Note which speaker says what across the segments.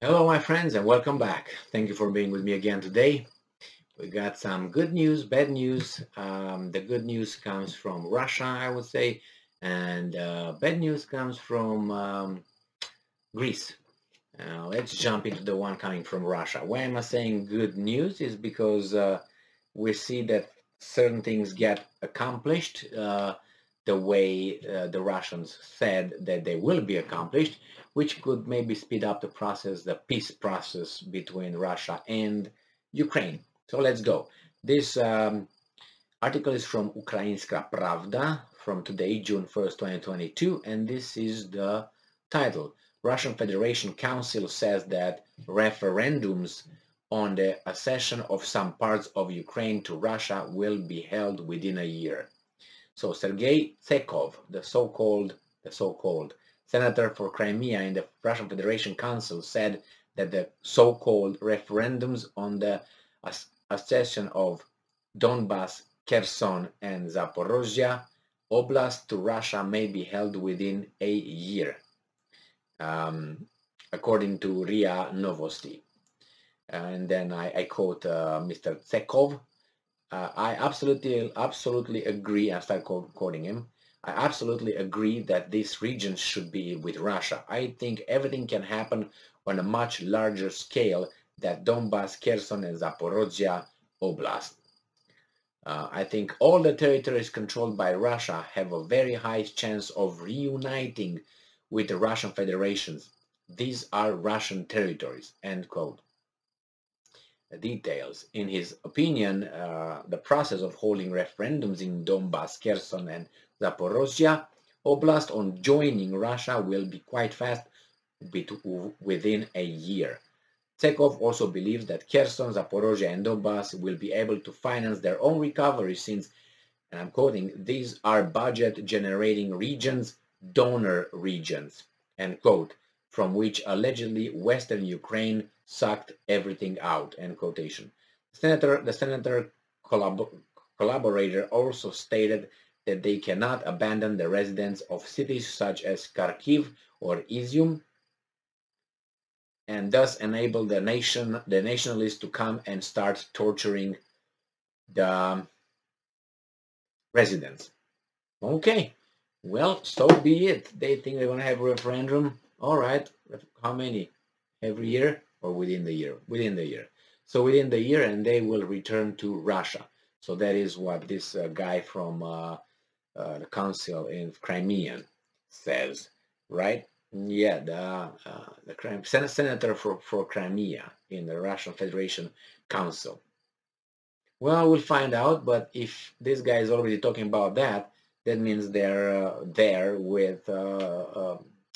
Speaker 1: Hello, my friends, and welcome back. Thank you for being with me again today. We got some good news, bad news. The good news comes from Russia, I would say, and bad news comes from Greece. Let's jump into the one coming from Russia. Why am I saying good news? Is because we see that certain things get accomplished the way the Russians said that they will be accomplished, which could maybe speed up the process, the peace process between Russia and Ukraine. So let's go. This article is from Ukrainska Pravda from today, June 1st, 2022, and this is the title. Russian Federation Council says that referendums on the accession of some parts of Ukraine to Russia will be held within a year. So Sergei Tsekov, the so-called senator for Crimea in the Russian Federation Council, said that the so-called referendums on the accession of Donbas, Kherson, and Zaporizhzhia Oblast to Russia may be held within a year, according to RIA Novosti. And then I quote Mr. Tsekov. I absolutely agree. I start quoting him. I absolutely agree that these regions should be with Russia. I think everything can happen on a much larger scale than Donbas, Kherson, and Zaporizhzhia Oblast. I think all the territories controlled by Russia have a very high chance of reuniting with the Russian Federations. These are Russian territories, end quote. Details. In his opinion, the process of holding referendums in Donbas, Kherson, and Zaporizhzhia Oblast on joining Russia will be quite fast, within a year. Tsekov also believes that Kherson, Zaporizhzhia, and Donbas will be able to finance their own recovery since, and I'm quoting, these are budget-generating regions, donor regions, end quote, from which allegedly Western Ukraine sucked everything out, end quotation. The senator collaborator also stated that they cannot abandon the residents of cities such as Kharkiv or Izium and thus enable the nationalists to come and start torturing the residents. Okay, well, so be it. They think they're going to have a referendum. All right, how many? Every year or within the year? Within the year. So within the year, and they will return to Russia. So that is what this guy from the council in Crimea says, right? Yeah, the senator for Crimea in the Russian Federation Council. Well, we'll find out, but if this guy is already talking about that, that means they're there with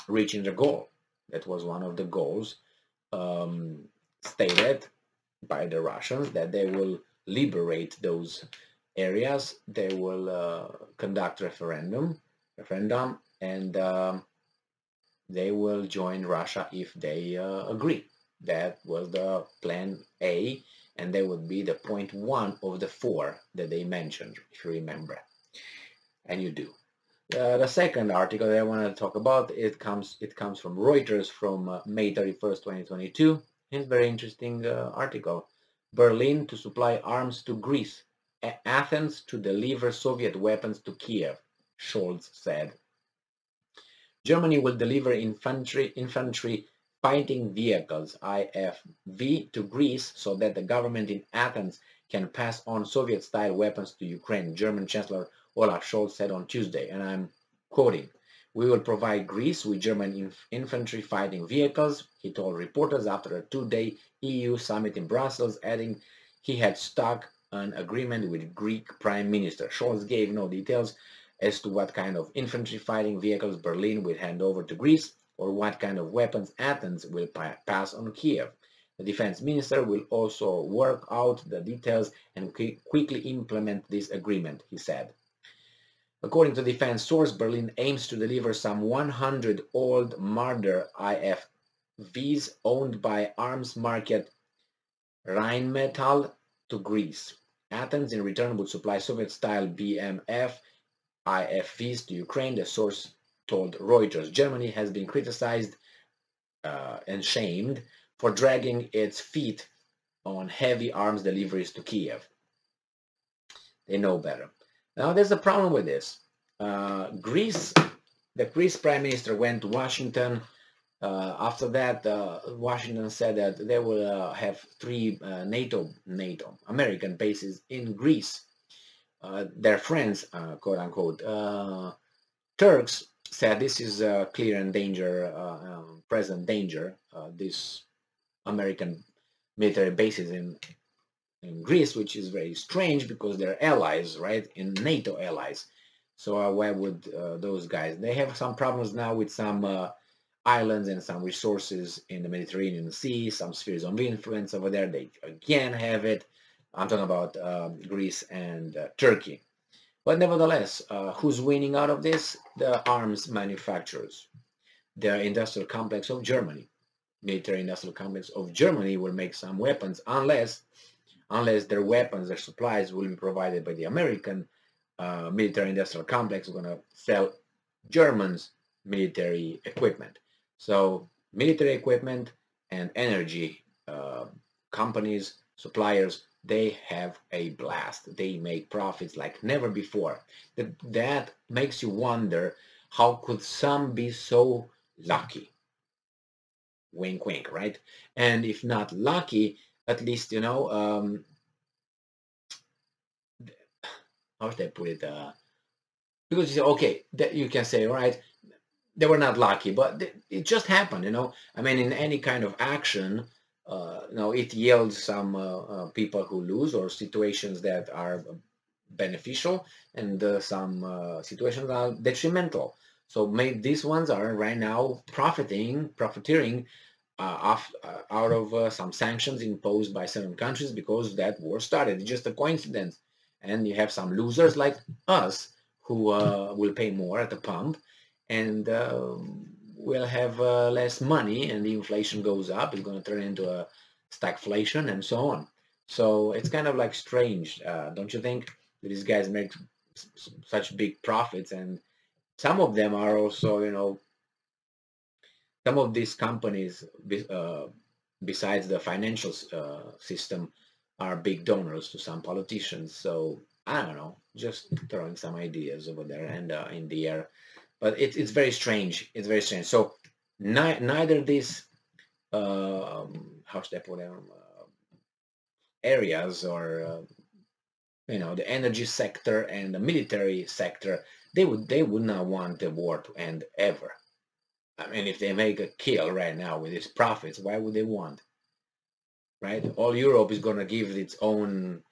Speaker 1: reaching the goal. That was one of the goals stated by the Russians, that they will liberate those areas, they will conduct referendum, and they will join Russia if they agree. That was the plan A, and that would be the point one of the four that they mentioned, if you remember, and you do. The second article that I want to talk about, it comes from Reuters from May 31st, 2022. It's a very interesting article. Berlin to supply arms to Greece. Athens to deliver Soviet weapons to Kiev, Scholz said. Germany will deliver infantry fighting vehicles, IFV, to Greece so that the government in Athens can pass on Soviet-style weapons to Ukraine, German Chancellor Olaf Scholz said on Tuesday, and I'm quoting, "We will provide Greece with German infantry fighting vehicles," he told reporters after a two-day EU summit in Brussels, adding he had struck an agreement with Greek Prime Minister. Scholz gave no details as to what kind of infantry fighting vehicles Berlin will hand over to Greece or what kind of weapons Athens will pass on Kiev. The defense minister will also work out the details and quickly implement this agreement, he said. According to defense source, Berlin aims to deliver some 100 old Marder IFVs owned by arms market Rheinmetall to Greece. Athens in return would supply Soviet-style BMF IFVs to Ukraine, the source told Reuters. Germany has been criticized and shamed for dragging its feet on heavy arms deliveries to Kiev. They know better. Now there's a problem with this. Greece, the Greece Prime Minister went to Washington. After that, Washington said that they will have 3 NATO American bases in Greece. Their friends, quote unquote, Turks said this is a clear and present danger. This American military bases in Greece, which is very strange because they're allies, right? In NATO allies. So why would those guys? They have some problems now with some islands and some resources in the Mediterranean Sea, some spheres of influence over there. They again have it. I'm talking about Greece and Turkey. But nevertheless, who's winning out of this? The arms manufacturers. The industrial complex of Germany. Military industrial complex of Germany will make some weapons unless their weapons, their supplies will be provided by the American military industrial complex. We're going to sell Germans military equipment. So military equipment and energy companies, suppliers, they have a blast. They make profits like never before. That makes you wonder, how could some be so lucky? Wink, wink, right? And if not lucky, at least, you know, how should I put it? Because you say, okay, that you can say, all right, they were not lucky, but it just happened, you know. I mean, in any kind of action, you know, it yields some people who lose, or situations that are beneficial, and some situations are detrimental. So maybe these ones are right now profiteering out of some sanctions imposed by certain countries because that war started. It's just a coincidence. And you have some losers like us who will pay more at the pump, and will have less money, and the inflation goes up. It's going to turn into a stagflation and so on. So it's kind of like strange, don't you think? That these guys make such big profits, and some of them are also, you know, some of these companies, besides the financial system, are big donors to some politicians. So I don't know, just throwing some ideas over there and in the air. But it's very strange. It's very strange. So neither these how should I put them, areas, or you know, the energy sector and the military sector, they would not want the war to end ever. I mean, if they make a kill right now with these profits, why would they want? Right? All Europe is going to give its own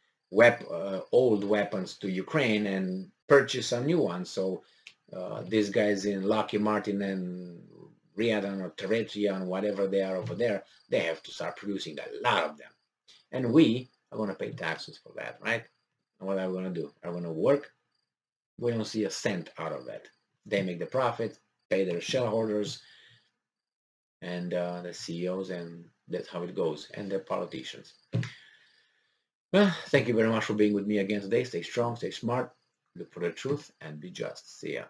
Speaker 1: old weapons to Ukraine and purchase some new ones. So these guys in Lockheed Martin and Riadan or Zaporizhzhia and whatever they are over there, they have to start producing a lot of them. And we are going to pay taxes for that, right? And what are we going to do? Are we going to work? We don't see a cent out of that. They make the profit, pay their shareholders and the CEOs, and that's how it goes, and the politicians. Well, thank you very much for being with me again today. Stay strong, stay smart, look for the truth, and be just. See ya.